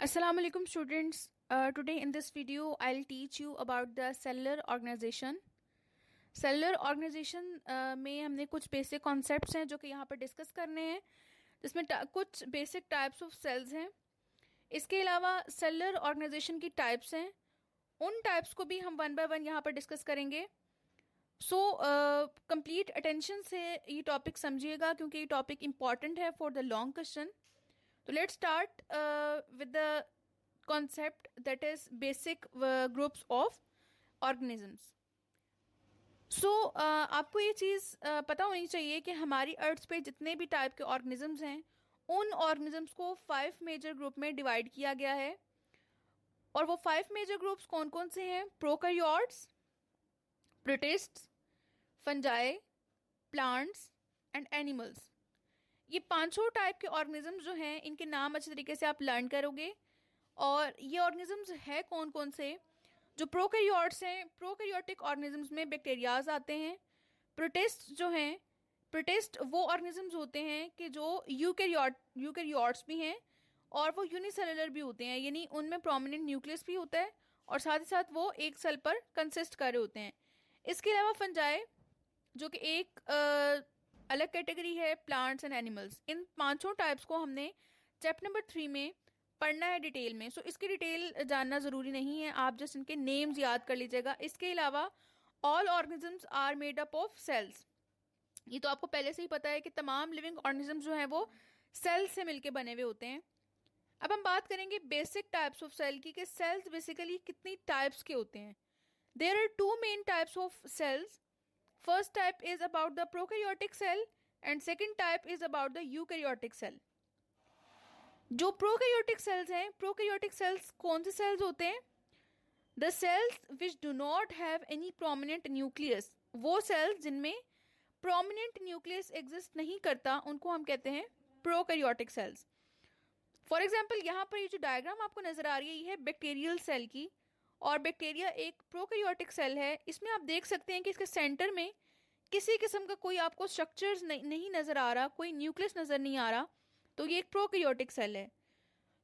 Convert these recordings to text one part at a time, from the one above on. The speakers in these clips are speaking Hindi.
Assalamu alaikum students. Today in this video I'll teach you about the cellular organization. Cellular organization में हमने कुछ बेसिक कॉन्सेप्ट्स हैं जो कि यहाँ पर डिस्कस करने हैं, जिसमें कुछ बेसिक टाइप्स ऑफ सेल्स हैं. इसके अलावा सेलुलर ऑर्गेनाइजेशन की टाइप्स हैं, उन टाइप्स को भी हम वन बाय वन यहाँ पर डिस्कस करेंगे. सो कंप्लीट अटेंशन से ये टॉपिक समझिएगा क्योंकि ये टॉपिक इम्पॉर्टेंट है फॉर द लॉन्ग क्वेश्चन. तो let's start with the concept that is basic groups of organisms. So आपको ये चीज़ पता होनी चाहिए कि हमारी अर्थ पे जितने भी टाइप के ऑर्गेनिजम्स हैं उन ऑर्गेनिजम्स को 5 मेजर ग्रुप में डिवाइड किया गया है. और वो 5 मेजर ग्रुप्स कौन कौन से हैं? Prokaryotes, प्रोटिस्ट्स, fungi, plants and animals. ये पांचों टाइप के ऑर्गेनिजम्स जो हैं इनके नाम अच्छे तरीके से आप लर्न करोगे. और ये ऑर्गेनिजम्स है कौन कौन से? जो प्रोकैरियोट्स हैं, प्रोकैरियोटिक ऑर्गेनिजम्स में बैक्टीरियाज आते हैं. प्रोटिस्ट जो हैं, प्रोटिस्ट वो ऑर्गेनिजम्स होते हैं कि जो यूकैरियोट्स भी हैं और वो यूनिसेलुलर भी होते हैं, यानी उनमें प्रोमिनेंट न्यूक्लियस भी होता है और साथ ही साथ वो एक सेल पर कंसिस्ट कर रहे होते हैं. इसके अलावा फंजाई जो कि एक अलग कैटेगरी है, प्लांट्स एंड एनिमल्स. इन पांचों टाइप्स को हमने चैप्टर नंबर 3 में पढ़ना है डिटेल में. सो इसकी डिटेल जानना ज़रूरी नहीं है, आप जस्ट इनके नेम्स याद कर लीजिएगा. इसके अलावा all organisms are made up of cells. ये तो आपको पहले से ही पता है कि तमाम लिविंग ऑर्गेनिजम्स जो हैं वो सेल्स से मिलके बने हुए होते हैं. अब हम बात करेंगे बेसिक टाइप्स ऑफ सेल की कि सेल्स बेसिकली कितनी टाइप्स के होते हैं. There are 2 main types of cells. First type is about the prokaryotic cell and second type is about the eukaryotic cell. जो प्रोकैरियोटिक सेल्स हैं, प्रोकैरियोटिक सेल्स कौन से सेल्स होते हैं? The cells which do not have any prominent nucleus. वो सेल्स जिनमें प्रोमिनेंट न्यूक्लियस एग्जिस्ट नहीं करता उनको हम कहते हैं प्रोकैरियोटिक सेल्स. फॉर एग्जाम्पल यहाँ पर ये जो डायग्राम आपको नजर आ रही है ये है बैक्टीरियल सेल की, और बैक्टीरिया एक प्रोकैरियोटिक सेल है. इसमें आप देख सकते हैं कि इसके सेंटर में किसी किस्म का कोई आपको स्ट्रक्चर्स नहीं नजर आ रहा, कोई न्यूक्लियस नजर नहीं आ रहा, तो ये एक प्रोकैरियोटिक सेल है.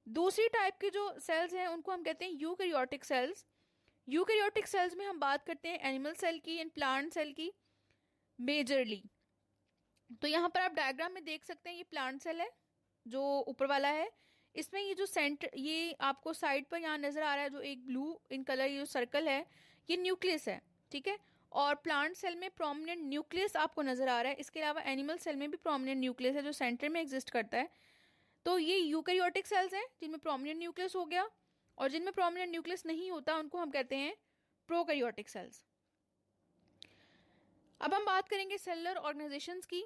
दूसरी टाइप के जो सेल्स हैं उनको हम कहते हैं यूकैरियोटिक सेल्स. यूकैरियोटिक सेल्स में हम बात करते हैं एनिमल सेल की एंड प्लांट सेल की मेजरली. तो यहाँ पर आप डायग्राम में देख सकते हैं ये प्लांट सेल है जो ऊपर वाला है. इसमें ये जो सेंटर, ये आपको साइड पर यहाँ नजर आ रहा है जो एक ब्लू इन कलर ये जो सर्कल है ये न्यूक्लियस है, ठीक है. और प्लांट सेल में प्रोमिनेंट न्यूक्लियस आपको नजर आ रहा है. इसके अलावा एनिमल सेल में भी प्रोमिनेंट न्यूक्लियस है जो सेंटर में एग्जिस्ट करता है. तो ये यूकैरियोटिक सेल्स हैं जिनमें प्रोमिनेंट न्यूक्लियस हो गया, और जिनमें प्रोमिनेंट न्यूक्लियस नहीं होता उनको हम कहते हैं प्रोकैरियोटिक सेल्स. अब हम बात करेंगे सेलुलर ऑर्गेनाइजेशंस की.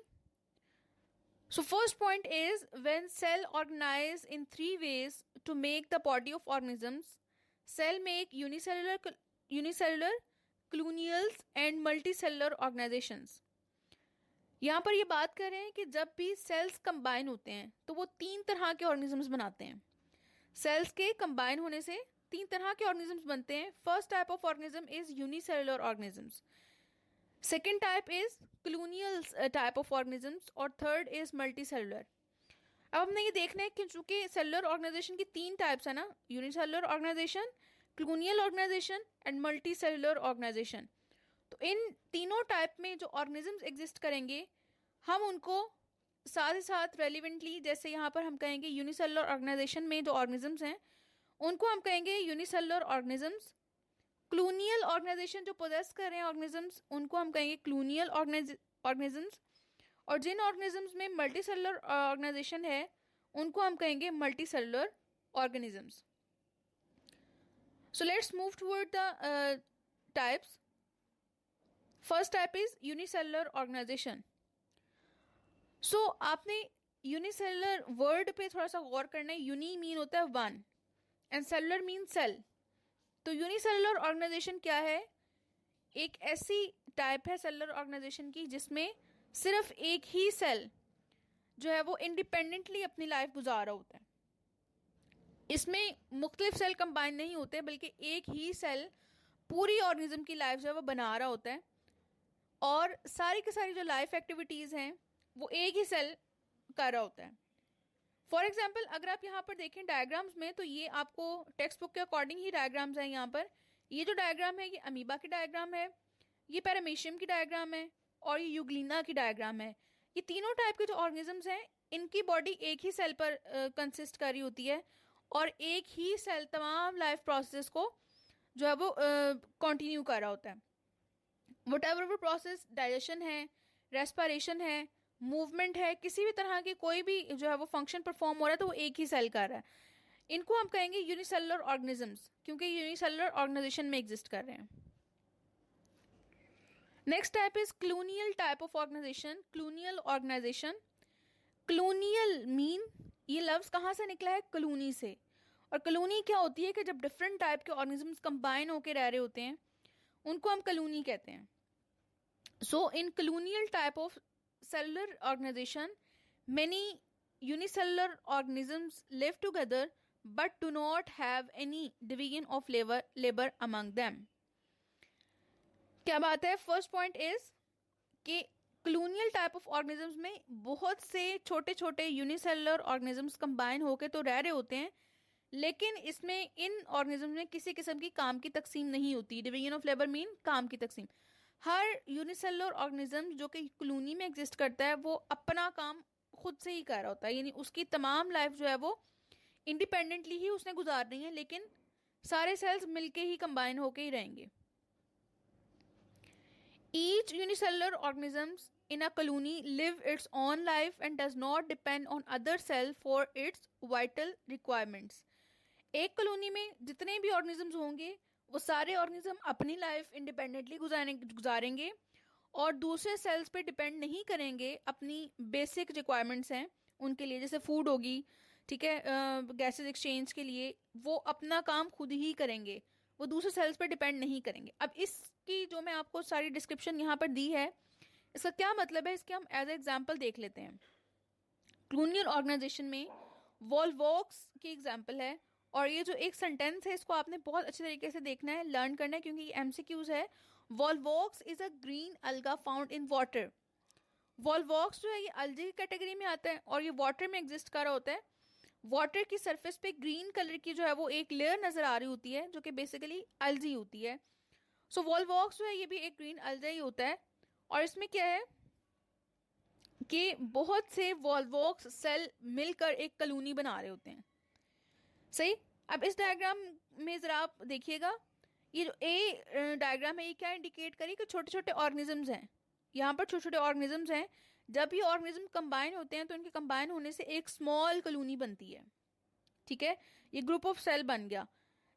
So first point is when cell organize in 3 ways to make the body of organisms. Cell make unicellular, colonials and multicellular organizations. यहाँ पर ये बात कर रहे हैं कि जब भी सेल्स कंबाइन होते हैं तो वो 3 तरह के ऑर्गेनिजम्स बनाते हैं. सेल्स के कंबाइन होने से 3 तरह के ऑर्गेनिजम्स बनते हैं. First type of organism is unicellular organisms, second type is colonial type of organisms, और थर्ड इज मल्टीसेलुलर. अब हमने ये देखना है कि चूंकि सेलुलर ऑर्गेनाइजेशन की 3 टाइप्स है ना, unicellular organization, colonial organization and multicellular organization. तो इन तीनों टाइप में जो ऑर्गेनिजम्स एग्जिस्ट करेंगे हम उनको साथ ही साथ रेलिवेंटली, जैसे यहाँ पर हम कहेंगे यूनिसेलुलर ऑर्गेनाइजेशन में जो ऑर्गेनिजम्स हैं उनको हम कहेंगे यूनिसेलुलर ऑर्गेनिजम्स. क्लूनियल ऑर्गेनाइजेशन जो पोजेस कर रहे हैं ऑर्गेनिजम्स उनको हम कहेंगे क्लूनियल ऑर्गेनिजम्स. और जिन ऑर्गेनिजम्स में मल्टीसेलुलर ऑर्गेनाइजेशन है उनको हम कहेंगे multicellular organisms. So let's move toward the types. First type is unicellular organisation. So आपने यूनिसेलुलर वर्ड पे थोड़ा सा गौर करना है. यूनी मीन होता है 1 एंड सेलुलर मीन सेल. तो यूनिसेलुलर ऑर्गेनाइजेशन क्या है? एक ऐसी टाइप है सेलुलर ऑर्गेनाइजेशन की जिसमें सिर्फ एक ही सेल जो है वो इंडिपेंडेंटली अपनी लाइफ गुजार रहा होता है. इसमें मुख्तलिफ सेल कंबाइन नहीं होते बल्कि एक ही सेल पूरी ऑर्गेनिज्म की लाइफ जो है वो बना रहा होता है, और सारी की सारी जो लाइफ एक्टिविटीज हैं वो एक ही सेल कर रहा होता है. फॉर एग्जाम्पल अगर आप यहाँ पर देखें डायग्राम्स में, तो ये आपको टेक्स्ट बुक के अकॉर्डिंग ही डायग्राम्स हैं यहाँ पर। ये जो डायग्राम है ये अमीबा की डायग्राम है, ये पैरामीशियम की डायग्राम है, और ये यूग्लिना की डायग्राम है। ये तीनों टाइप के जो ऑर्गेनिजम्स हैं इनकी बॉडी एक ही सेल पर कंसिस्ट कर रही होती है, और एक ही सेल तमाम लाइफ प्रोसेस को जो है वो कंटिन्यू कर रहा होता है। वट एवर वो प्रोसेस, डाइजेशन है, रेस्पिरेशन है, मूवमेंट है, किसी भी तरह की कोई भी जो है वो फंक्शन परफॉर्म हो रहा है तो वो एक ही सेल कर रहा है। इनको हम कहेंगे यूनिसेलुलर ऑर्गेनिजम्स, क्योंकि यूनिसेलुलर ऑर्गेनाइजेशन में एग्जिस्ट कर रहे हैं। Next type is colonial type of organisation. Colonial organisation, colonial mean, ये लफ्ज कहाँ से निकला है? कलूनी से। और कलूनी क्या होती है कि जब डिफरेंट टाइप के ऑर्गेनिजम्स कंबाइन होकर रह रहे होते हैं उनको हम कलूनी कहते हैं। So in colonial type of cellular organization, many unicellular organisms live together but do not have any division of labor among them. क्या बात है? फर्स्ट पॉइंट इज कि क्लूनियल टाइप ऑफ ऑर्गेनिजम्स में बहुत से छोटे छोटे यूनिसेलुलर ऑर्गेनिजम्स कंबाइन होकर तो रह रहे होते हैं, लेकिन इसमें इन ऑर्गेनिजम्स में किसी किस्म की काम की तकसीम नहीं होती। डिवीजन ऑफ लेबर मीन काम की तकसीम। हर यूनिसेलुलर ऑर्गेनिज्म जो कि कॉलोनी में एग्जिस्ट करता है वो अपना काम खुद से ही कर रहा होता है, यानी उसकी तमाम लाइफ जो है वो इंडिपेंडेंटली ही उसने गुजारनी है, लेकिन सारे सेल्स मिलके ही कंबाइन होके ही रहेंगे। Each unicellular organisms in a colony live its own life and does not depend on other cell for its vital requirements. एक कॉलोनी में जितने भी ऑर्गेनिजम्स होंगे वो सारे ऑर्गेनिज्म अपनी लाइफ इंडिपेंडेंटली गुजारेंगे और दूसरे सेल्स पे डिपेंड नहीं करेंगे। अपनी बेसिक रिक्वायरमेंट्स हैं उनके लिए, जैसे फूड होगी, ठीक है, गैसेस एक्सचेंज के लिए, वो अपना काम खुद ही करेंगे, वो दूसरे सेल्स पे डिपेंड नहीं करेंगे। अब इसकी जो मैं आपको सारी डिस्क्रिप्शन यहाँ पर दी है, इसका क्या मतलब है, इसके हम एज ए एग्जाम्पल देख लेते हैं। क्लूनियल ऑर्गेनाइजेशन में वॉल्वॉक्स की एग्जाम्पल है, और ये जो एक सेंटेंस है इसको आपने बहुत अच्छे तरीके से देखना है, लर्न करना है, क्योंकि ये एमसीक्यूज है। वॉल्वॉक्स इज अ ग्रीन अलगा फाउंड इन वाटर। वॉल्वॉक्स जो है ये अलगे की कैटेगरी में आता है और ये वाटर में एग्जिस्ट कर रहा होता है। वाटर की सरफेस पे ग्रीन कलर की जो है वो एक लेयर नजर आ रही होती है जो कि बेसिकली अलजी होती है। सो वॉल्वॉक्स जो है ये भी एक ग्रीन अलजा ही होता है, और इसमें क्या है कि बहुत से वॉल्वॉक्स सेल मिलकर एक कॉलोनी बना रहे होते हैं। सही। अब इस डायग्राम में जरा आप देखिएगा, ये जो ए डायग्राम है ये क्या इंडिकेट करी कि छोटे छोटे ऑर्गेनिजम्स हैं, यहाँ पर छोटे छोटे ऑर्गेनिजम्स हैं। जब ये ऑर्गेनिज्म कंबाइन होते हैं तो इनके कंबाइन होने से एक स्मॉल कॉलोनी बनती है, ठीक है, ये ग्रुप ऑफ सेल बन गया।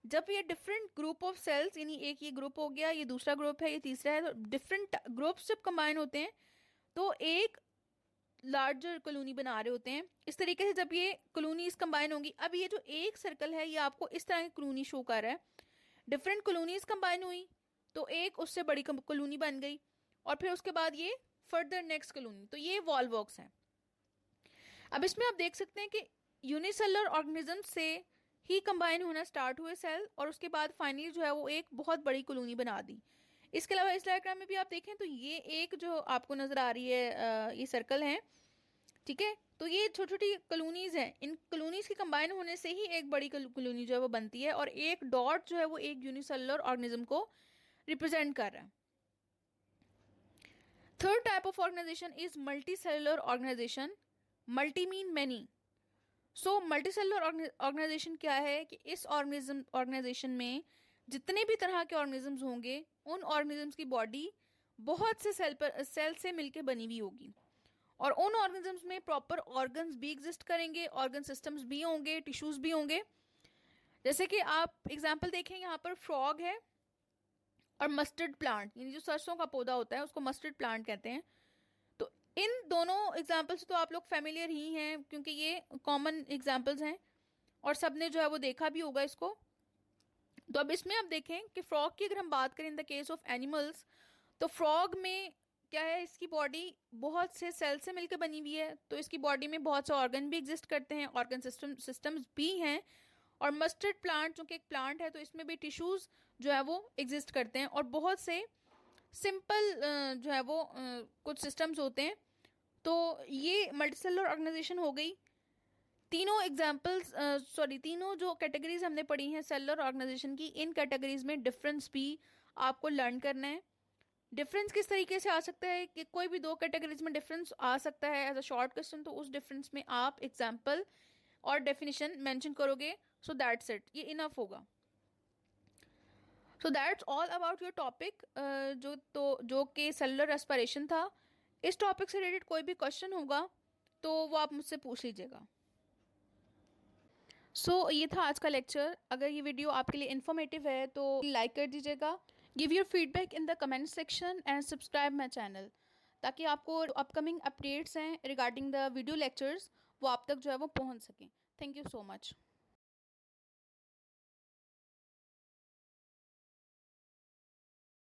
जब ये डिफरेंट ग्रुप ऑफ सेल्स, यानी एक ये ग्रुप हो गया, ये दूसरा ग्रुप है, ये तीसरा है, तो डिफरेंट ग्रुप्स जब कंबाइन होते हैं तो एक लार्जर कॉलोनी बना रहे होते हैं। इस तरीके से जब ये कॉलोनीज कंबाइन होंगी, अब ये जो एक सर्कल है ये आपको इस तरह की कॉलोनी शो कर रहा है। डिफरेंट कॉलोनीज कंबाइन हुई तो एक उससे बड़ी कॉलोनी बन गई, और फिर उसके बाद ये फर्दर नेक्स्ट कॉलोनी, तो ये वॉल्वॉक्स है। अब इसमें आप देख सकते हैं कि यूनिसेलुलर ऑर्गेनिज्म से ही कंबाइन होना स्टार्ट हुए सेल, और उसके बाद फाइनली जो है वो एक बहुत बड़ी कॉलोनी बना दी। इसके अलावा इस डायग्राम में भी आप देखें तो ये एक जो आपको नजर आ रही है ये सर्कल है, ठीक है, तो ये छोटी छोटी कॉलोनीज हैं। इन कॉलोनीज के कंबाइन होने से ही एक बड़ी कॉलोनी जो है वो बनती है, और एक डॉट जो है वो एक यूनिसेलुलर ऑर्गेनिज्म को रिप्रेजेंट कर रहा है। Third type of organization is multi cellular organization. Multi mean many. So multi cellular organization क्या है कि इस ऑर्गेनाइजेशन में जितने भी तरह के ऑर्गेनिजम्स होंगे उन ऑर्गेनिजम्स की बॉडी बहुत से सेल से मिलकर बनी हुई होगी, और उन ऑर्गेनिजम्स में प्रॉपर ऑर्गन्स भी एग्जिस्ट करेंगे, ऑर्गन सिस्टम्स भी होंगे, टिश्यूज भी होंगे। जैसे कि आप एग्जांपल देखें, यहाँ पर फ्रॉग है और मस्टर्ड प्लांट, यानी जो सरसों का पौधा होता है उसको मस्टर्ड प्लांट कहते हैं। तो इन दोनों एग्जाम्पल्स तो आप लोग फेमिलियर ही हैं क्योंकि ये कॉमन एग्जाम्पल्स हैं और सबने जो है वो देखा भी होगा इसको। तो अब इसमें आप देखें कि फ्रॉग की अगर हम बात करें in the case of animals, तो फ्रॉग में क्या है, इसकी बॉडी बहुत से सेल से मिलकर बनी हुई है, तो इसकी बॉडी में बहुत से ऑर्गन भी एग्जिस्ट करते हैं, ऑर्गन सिस्टम्स भी हैं। और मस्टर्ड प्लांट जो कि एक प्लांट है तो इसमें भी टिश्यूज जो है वो एग्जिस्ट करते हैं, और बहुत से सिंपल जो है वो कुछ सिस्टम्स होते हैं। तो ये मल्टीसेलुलर ऑर्गेनाइजेशन हो गई। तीनों एग्जाम्पल्स तीनों जो कैटेगरीज हमने पढ़ी हैं सेलुलर ऑर्गेनाइजेशन की, इन कैटेगरीज में डिफरेंस भी आपको लर्न करना है। डिफरेंस किस तरीके से आ सकता है कि कोई भी दो कैटेगरीज में डिफरेंस आ सकता है एज अ शॉर्ट क्वेश्चन, तो उस डिफरेंस में आप एग्जाम्पल और डेफिनेशन मेंशन करोगे। सो दैट्स इट, ये इनफ होगा। So that's all about your topic, जो कि सेलुलर रेस्पिरेशन था। इस टॉपिक से रिलेटेड कोई भी क्वेश्चन होगा तो वो आप मुझसे पूछ लीजिएगा। ये था आज का लेक्चर। अगर ये वीडियो आपके लिए इन्फॉर्मेटिव है तो लाइक कर दीजिएगा, give your feedback in the comment section and subscribe my channel, ताकि आपको अपकमिंग अपडेट्स हैं रिगार्डिंग द वीडियो लेक्चर्स वो आप तक जो है वो पहुंच सकें। Thank you so much.